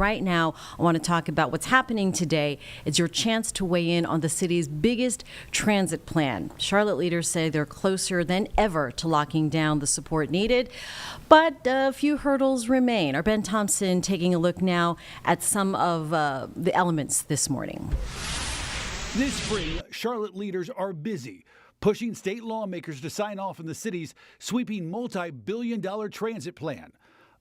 Right now, I want to talk about what's happening today. It's your chance to weigh in on the city's biggest transit plan. Charlotte leaders say they're closer than ever to locking down the support needed, but a few hurdles remain. Our Ben Thompson taking a look now at some of the elements this morning. This spring, Charlotte leaders are busy pushing state lawmakers to sign off on the city's sweeping multi-billion-dollar transit plan.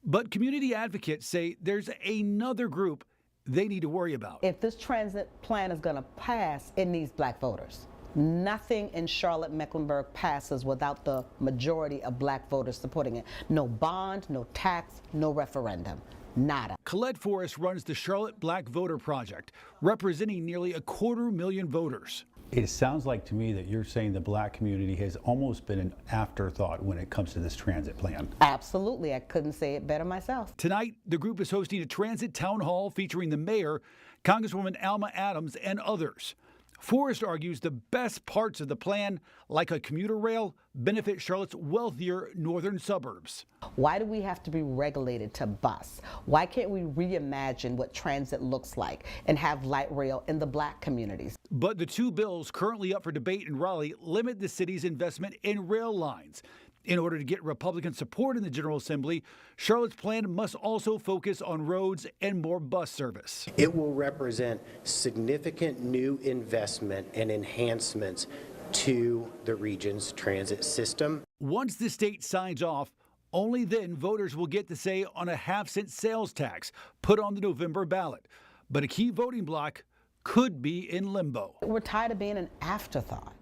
But community advocates say there's another group they need to worry about. If this transit plan is going to pass, it needs black voters. Nothing in Charlotte-Mecklenburg passes without the majority of black voters supporting it. No bond, no tax, no referendum. Nada. Colette Forrest runs the Charlotte Black Voter Project, representing nearly 250,000 voters. It sounds like to me that you're saying the black community has almost been an afterthought when it comes to this transit plan. Absolutely. I couldn't say it better myself. Tonight, the group is hosting a transit town hall featuring the mayor, Congresswoman Alma Adams, and others. Forrest argues the best parts of the plan, like a commuter rail, benefit Charlotte's wealthier northern suburbs. Why do we have to be regulated to bus? Why can't we reimagine what transit looks like and have light rail in the black communities? But the two bills currently up for debate in Raleigh limit the city's investment in rail lines. In order to get Republican support in the General Assembly, Charlotte's plan must also focus on roads and more bus service. It will represent significant new investment and enhancements to the region's transit system. Once the state signs off, only then voters will get to say on a half-cent sales tax put on the November ballot. But a key voting bloc could be in limbo. We're tired of being an afterthought.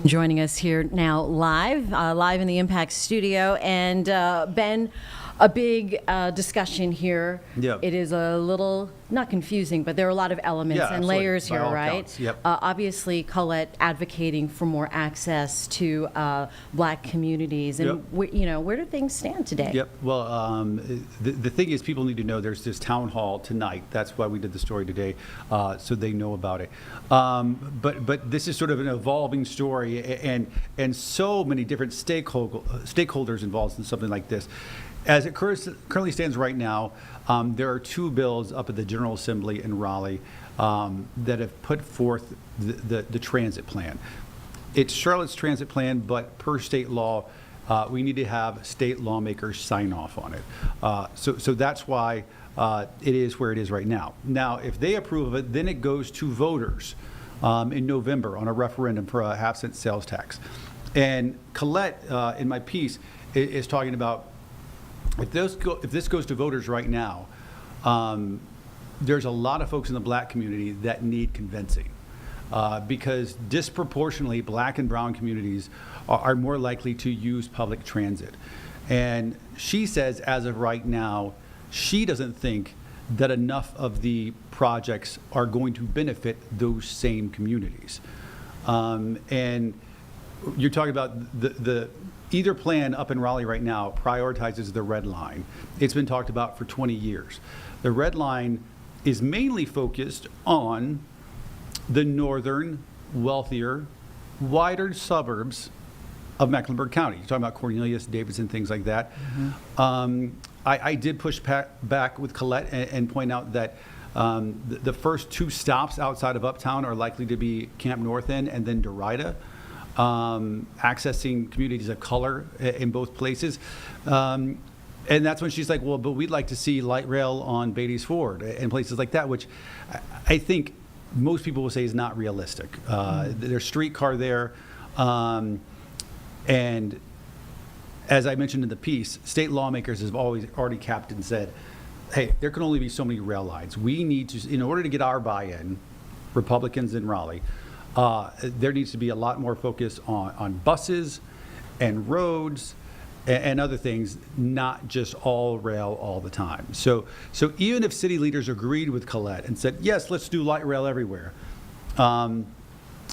Joining us here now live in the Impact Studio. And Ben, a big discussion here. Yep. It is a little, not confusing, but there are a lot of elements and absolutely. layers By here, all right? counts. Yep. Obviously, Colette advocating for more access to black communities. And, Yep. where do things stand today? Yep. Well, the thing is, people need to know there's this town hall tonight. That's why we did the story today, so they know about it. But this is sort of an evolving story, and so many different stakeholders involved in something like this. As it currently stands right now, there are two bills up at the General Assembly in Raleigh that have put forth the transit plan. It's Charlotte's transit plan, but per state law, we need to have state lawmakers sign off on it. So that's why it is where it is right now. Now, if they approve of it, then it goes to voters in November on a referendum for a half-cent sales tax. And Colette, in my piece, is talking about if this goes to voters right now, there's a lot of folks in the black community that need convincing because disproportionately black and brown communities are more likely to use public transit. And she says, as of right now, she doesn't think that enough of the projects are going to benefit those same communities. And you're talking about either plan up in Raleigh right now prioritizes the red line. It's been talked about for 20 years. The red line is mainly focused on the northern, wealthier, wider suburbs of Mecklenburg County. You're talking about Cornelius, Davidson, things like that. Mm-hmm. I did push back with Colette and point out that the first two stops outside of Uptown are likely to be Camp North End and then Derrida. Accessing communities of color in both places. And that's when she's like, well, but we'd like to see light rail on Beatty's Ford and places like that, which I think most people will say is not realistic. There's streetcar there. And as I mentioned in the piece, state lawmakers have already capped and said, hey, there can only be so many rail lines. We need to, in order to get our buy-in, Republicans in Raleigh, there needs to be a lot more focus on buses and roads and other things, not just all rail all the time. So even if city leaders agreed with Colette and said, yes, let's do light rail everywhere, they're not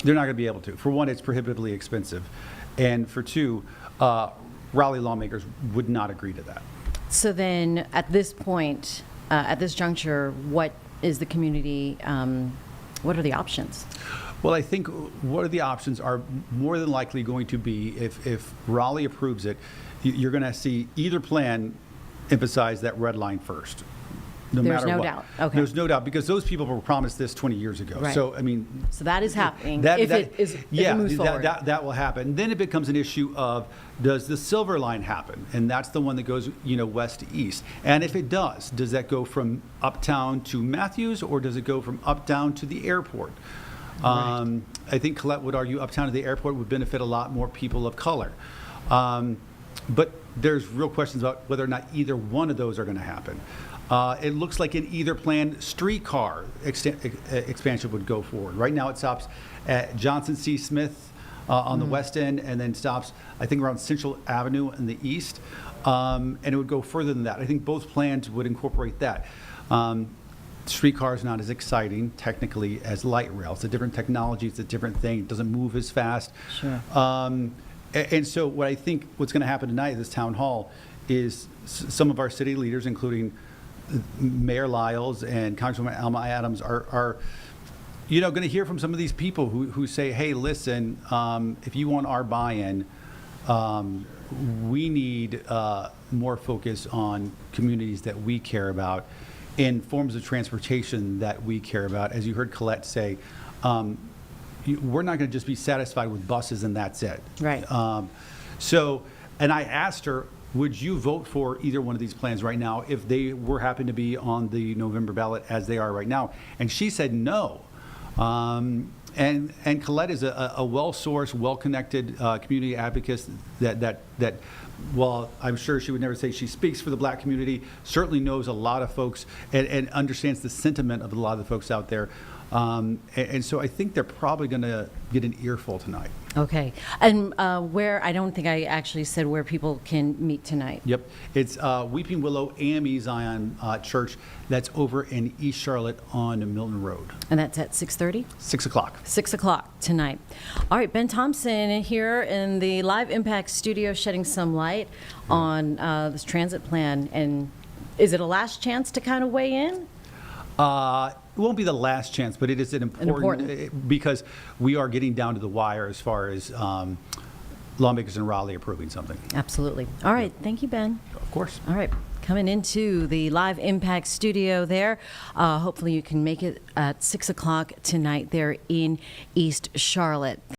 going to be able to. For one, it's prohibitively expensive. And for two, Raleigh lawmakers would not agree to that. So then at this point, at this juncture, what is the community, what are the options? Well, I think what are the options are more than likely going to be, if Raleigh approves it, you're going to see either plan emphasize that red line first. No There's matter no what. doubt. Okay. There's no doubt, because those people were promised this 20 years ago. Right. So, I mean, So that is happening if it yeah, moves forward. that will happen. Then it becomes an issue of, does the silver line happen? And that's the one that goes, west to east. And if it does that go from uptown to Matthews, or does it go from uptown to the airport? I think Colette would argue uptown to the airport would benefit a lot more people of color. But there's real questions about whether or not either one of those are going to happen. It looks like in either plan, streetcar expansion would go forward. Right now it stops at Johnson C. Smith on the west end, and then stops, I think, around Central Avenue in the east. And it would go further than that. I think both plans would incorporate that. Streetcar is not as exciting technically as light rail. It's a different technology. It's a different thing. It doesn't move as fast. Sure. And so what I think what's going to happen tonight at this town hall is some of our city leaders, including Mayor Lyles and Congresswoman Alma Adams, are going to hear from some of these people who say, hey, listen, if you want our buy-in, we need more focus on communities that we care about, in forms of transportation that we care about. As you heard Colette say, we're not going to just be satisfied with buses and that's it. Right. And I asked her, would you vote for either one of these plans right now if they were happen to be on the November ballot as they are right now? And she said no. And Colette is a well-sourced, well-connected community advocate that while I'm sure she would never say she speaks for the black community, certainly knows a lot of folks and understands the sentiment of a lot of the folks out there. And so I think they're probably going to get an earful tonight. Okay. And where, I don't think I actually said where people can meet tonight. Yep. It's Weeping Willow AME Zion Church. That's over in East Charlotte on Milton Road. And that's at 6:30? 6 o'clock. 6 o'clock tonight. All right, Ben Thompson here in the Live Impact studio, shedding some light on this transit plan. And is it a last chance to kind of weigh in? It won't be the last chance, but it is an important because we are getting down to the wire as far as lawmakers in Raleigh approving something. Absolutely. All right. Thank you, Ben. Of course. All right. Coming into the Live Impact studio there. Hopefully you can make it at 6 o'clock tonight there in East Charlotte.